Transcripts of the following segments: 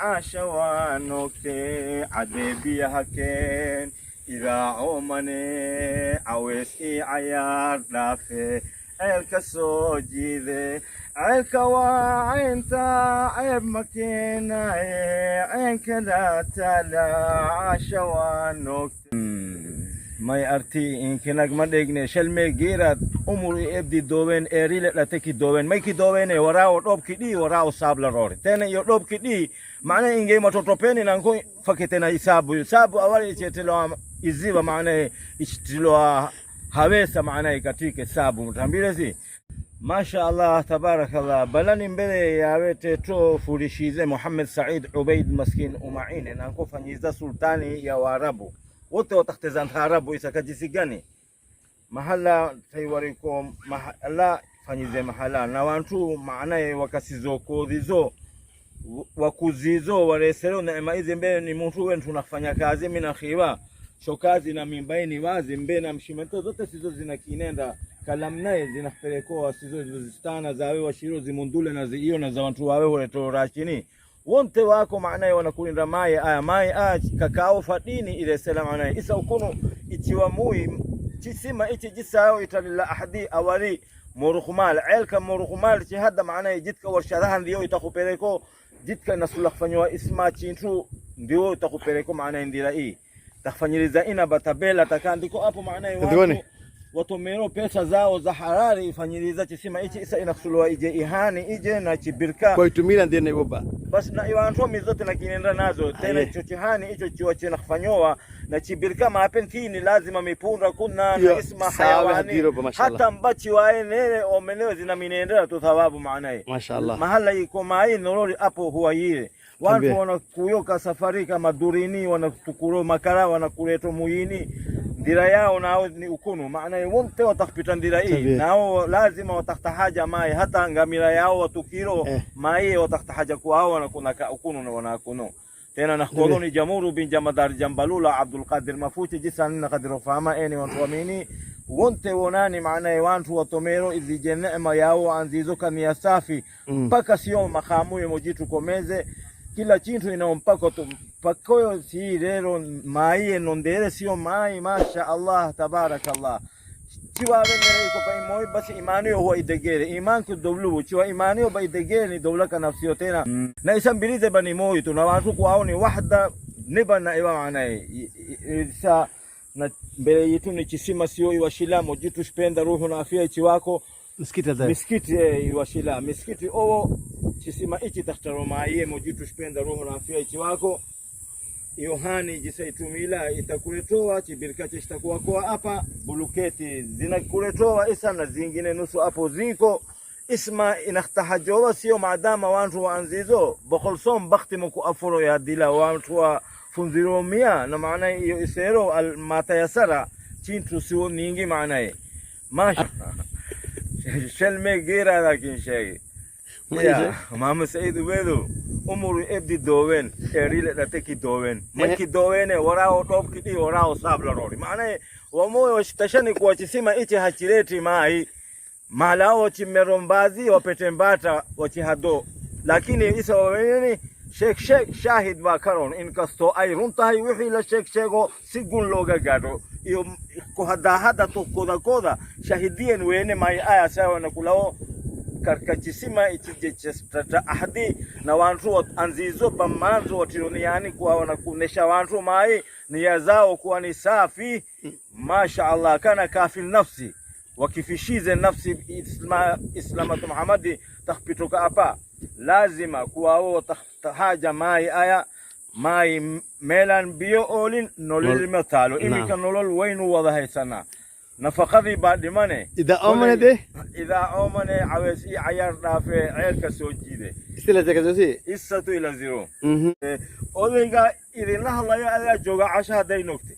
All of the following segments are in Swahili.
عاشوانوكتي عدبي هكين إذا عومني عويسي عيار دافي عيلك سوجيدي عيلك وعينتا عيب مكينا عينك لا تلا عاشوانوكتي ما أرتي إن كناك ما دقني شلمي غيرات أموري أبدي دوين إيريل لا تكي دوين ما يكي دوين وراو روب كدي وراو سابلا روري تاني يروب كدي معناه إنجي ما تطربيني نانكو فكتنا يسابو أولي يشتلوا إزيبا معناه يشتلوا هويسا معناه كتيك سابو متنبيرسي ما شاء الله تبارك الله بلاني مبلي ياويتي تو فوريشيزي محمد سعيد عبيد مسكين أمعين نانكو فنيزا سلطاني يا وارابو wote wataktezana Arabu isakajisi gani mahala taiwarikom mahala fanyize mahala na wantu maanaye wakasizoko dhizo wakuzizo waresero na maize mbele ni mtu wewe tunafanya kazi mimi na khiwa shokazi na mimbaini wazi mbele na mshimento zote sizo zinakinenda kalamnaye zinapelekoa sizo zistana za wewe washiro zimundule na ziyo na za watu wawe waleto rashini wonte wako maanaye wanakulinda mai kakao fadini ile sala maanaye isa ukunu ichiwa mui chisima ichi jisao italila ahadi awali murukhmal elka murukhmal chi hada maanaye jitka warshadahan ndio itakupeleko jitka nasulak fanywa isma chintu ndio itakupeleko maanaye ndira hii tafanyiliza ina batabela takandiko hapo maanaye watomero pesa zao za harari ifanyiliza chisima ichi isa inakusulwa ije ihani ije na chibirka kwa itumila ndiye na iboba basi na iwantu mizote na kinenda nazo tena icho chihani icho chiwa chena kufanyowa na chibirka mapentini lazima mipunda kuna na isma hayawani hata mbachi waenele omenewe zina minendela tu thawabu maanaye mashallah mahala iko mai nolori hapo huwa yile watu wanakuyoka safari kama durini wanatukuro makara wanakuleto muyini ndira yao nao ni ukunu maanaye wote watakupita ndira hii nao lazima wataktahaja mai hata ngamira yao watukiro mai wataktahaja kwao wanakuna ukunu na wanakuno tena nakhuduni jamuru bin jamadar jambalula abdul qadir mafuti jisan na qadru fama eni wantuamini wote wonani maanaye wantu watomero izije neema yao anzizo kania safi mpaka sio makamu mojitu komeze kila chintu inaompako tu pakoyo si rero mai nondere sio mai masha Allah tabarakallah chiwa venere iko pa imoi basi imani huwa idegere iman ku dawlu chiwa imani ba idegere ni dawla ka nafsio tena na isambirize bani moyo tu na watu kwao ni wahda nibana iwa maana sa na mbele yetu ni chisima sio iwashila mojitu spenda roho na afya chiwako miskiti iwashila miskiti owo chisima ichi takhtaro maaye mojitu spenda roho na afya ichiwako yohani jisaitumila itakuletoa chibirika chitakuwa kwa hapa buluketi zinakuletoa isa na zingine nusu hapo ziko isma inahtahajowa sio maadama wantu waanzizo bokholsom bakhtimu ku afuro ya dila wantu wa funziro mia na maana hiyo isero al matayasara chintu sio ningi maana masha shelme gira lakin shay ya mama Said wedo umuru ebdi dowen erile da teki dowen maki dowene warao top kidi warao sabla rori maana wa moyo stashani kwa chisima ichi hachireti mai malao chimerombazi wapete mbata wachihado lakini isa weneni sheikh shahid wa karon inkasto ay runtahay wixii la sheego sigun looga gaadho iyo ku hada to koda shahidiyan weyne may aya sawa na kulao karkachisima ichijechesta ahadi na wantu anzizo bamanzo watironi yani kwa wanakunesha wantu mai nia zao kuwa ni safi masha Allah kana kafil nafsi wakifishize nafsi islamatu Muhammadi takhpitoka hapa lazima kuwao haja mai aya mai melan bio olin nolol metalo imika nolol wainu wadahay sana nafaqadi baadimane idha amane awesi ayar dafe ayarka soo jiide isla zakazosi isatu ila zero odayga idina halaya ala jooga casha haday nogtay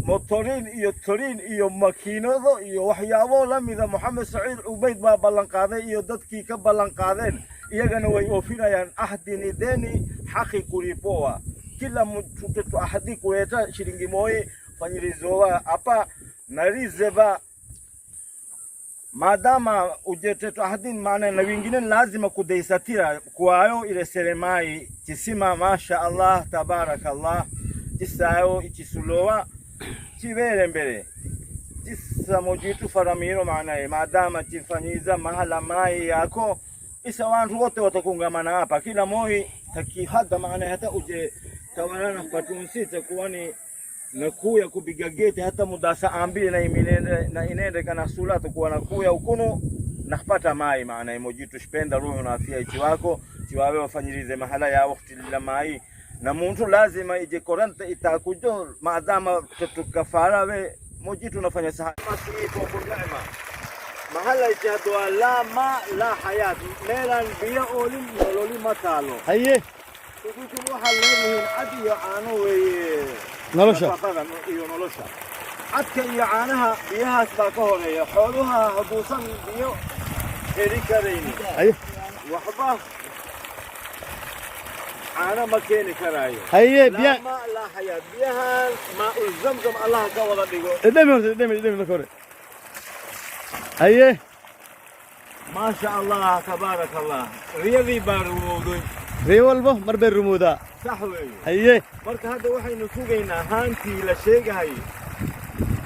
motorin iyo torin iyo makiinado iyo waxyaabo lamida Muhammad Said Ubayd ba ballan qaaday iyo dadkii ka ballan qaadeen iyagana way oofinayaan ahdini deni haqi kulipoa kila mtu ahadi kuleta shilingi moja fanyilizoa hapa na rizeva Madama ujetetu ahadin maana na wengine lazima kudeisatira kwayo ile seremai kisima masha Allah tabarakallah jisayo ichisulowa chivere mbele jisa mojitu faramiro maana madama chifanyiza mahala mai yako isa wantu wote watakungamana hapa kila moi takihada maana hata uje tawanana patunsita kuwani nakuya kupiga geti hata muda saa mbili na inende kana sulatu kuwa nakuya ukunu nakpata mai maana mojitu shpenda ruhu na afya ichi wako chiwawe wafanyirize mahala ya wakati lila mai na muntu lazima ije koranta itakujo maadama tutukafara we mojitu nafanya saha mahala ichi hadwa la ma la hayat melan biya olim nololi matalo haye tukutu halini adi ya anu we nolosha iyo nolosha adka iyo caanaha biyahaas baa ka horeeya xooluha haduusan biyo heli karayni haye waxba caana ma keeni karaayo haye biya la hayaat biyahan maa zamzam allah ka wada dhigo demi kore haye maasha allah tabaaraka allah riyadii baa rumowday ree walbo mar bay rumowdaa sax weeye haye marka hadda waxaynu sugaynaa haantii la sheegahay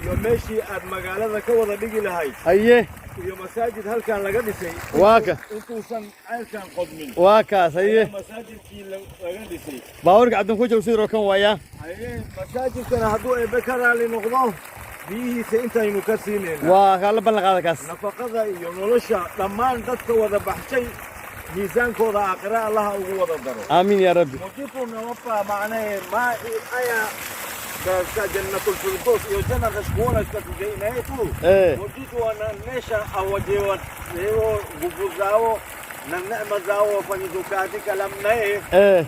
iyo meeshii aad magaalada ka wada dhigi lahayd haye iyo masaajid halkan laga dhisay waaka intuusan ceelkan qodmin waakaas haye masaajidkii laga dhisay baawarka caddan ku jiro sidoo kan waaya haye masaajidkana hadduu eebbe ka raali noqdo biyihiisa intaynu ka siinayna waa kala ballan qaada kaas nafaqada iyo nolosha dhammaan dadka wada baxshay miisaankooda aakhira allaha ugu wada daro aamin ya rabbi mojitu nawapa maanaye maa aya ka jannatul firdaus iyo jannada shkuona iskatugeina yetu mojitu wananesha awajewa leo nguvu zao na neema zao wafanyizo katika lamnaye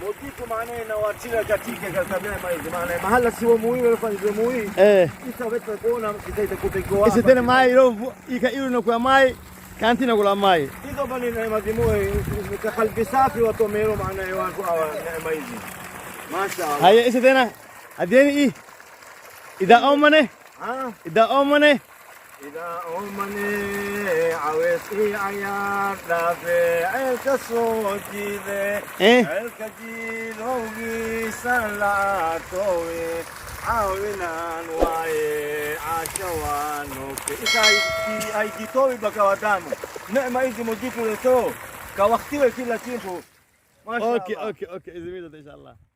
mojitu maanaye nawatila katika kabema hizi maanaye mahala siwa muhimu wafanyizo muhimu isa weta kuona kitaita kutekoa isa tena mai ilo ika ilo na kwa mai kantina kula mai hizo bali neema zimuwe kalbi safi watomero maanaye watu hawa neema hizi masha Allah haye isa tena adeni إذا أمنه عويسي عيار دافع الكسوكي ذي الكجيل هوغي سلاتوي عاونا نواي عاشوانوكي إذا أي جيتوي بكا ودانو نعم إذا مجيتو لتو كوقتي وكلا تيمو ما شاء الله أوكي إذا ميدت إن شاء الله